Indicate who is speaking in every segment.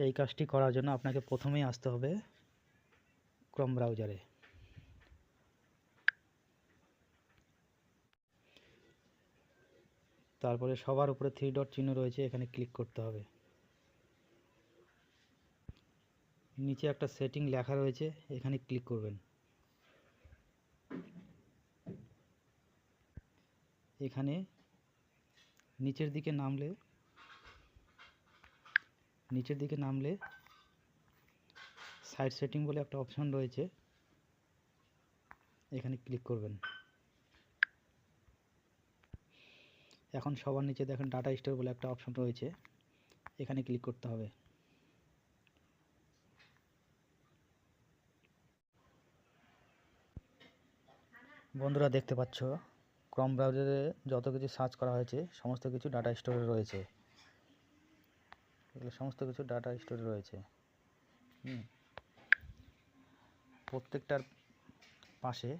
Speaker 1: এই কাজটি করার জন্য আপনাকে প্রথমেই আসতে হবে ক্রোম ব্রাউজারে। তারপরে সবার উপরে 3 ডট চিহ্ন রয়েছে, এখানে ক্লিক করতে হবে। নিচে একটা সেটিং লেখা রয়েছে, এখানে ক্লিক করবেন। এখানে নিচের দিকে নামলে সাইট সেটিং বলে একটা অপশন রয়েছে, এখানে ক্লিক করবেন। এখন সবার নিচে দেখেন ডাটা স্টোর বলে একটা অপশন রয়েছে, এখানে ক্লিক করতে হবে। বন্ধুরা দেখতে পাচ্ছ ক্রোম ব্রাউজারে যত কিছু সার্চ করা হয়েছে সমস্ত কিছু ডাটা স্টোরে রয়েছে। এগুলো সমস্ত কিছু ডাটা স্টোরে রয়েছে। প্রত্যেকটার পাশে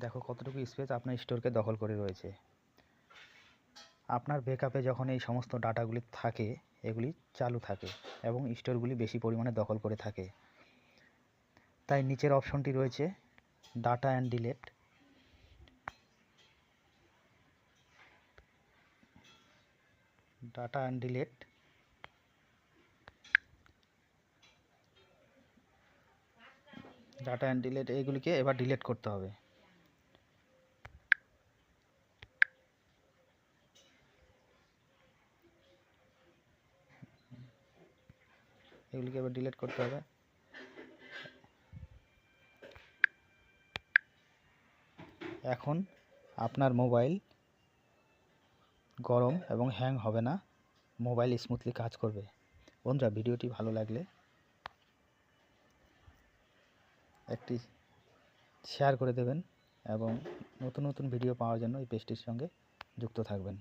Speaker 1: দেখো কতটুকু স্পেস আপনার স্টোরকে দখল করে রয়েছে। আপনার ব্যাকআপে যখন এই সমস্ত ডাটাগুলি থাকে, এগুলি চালু থাকে এবং স্টোরগুলি বেশি পরিমাণে দখল করে থাকে। তাই নিচের অপশনটি রয়েছে data and delete. Data and delete এইগুলিকে এবার ডিলিট করতে হবে। এগুলিকে এবার ডিলিট করতে হবে। এখন আপনার মোবাইল গরম এবং হ্যাং হবে না, মোবাইল স্মুথলি কাজ করবে। বন্ধুরা ভিডিওটি ভালো লাগলে একটি শেয়ার করে দেবেন এবং নতুন নতুন ভিডিও পাওয়ার জন্য এই পেজটির সঙ্গে যুক্ত থাকবেন।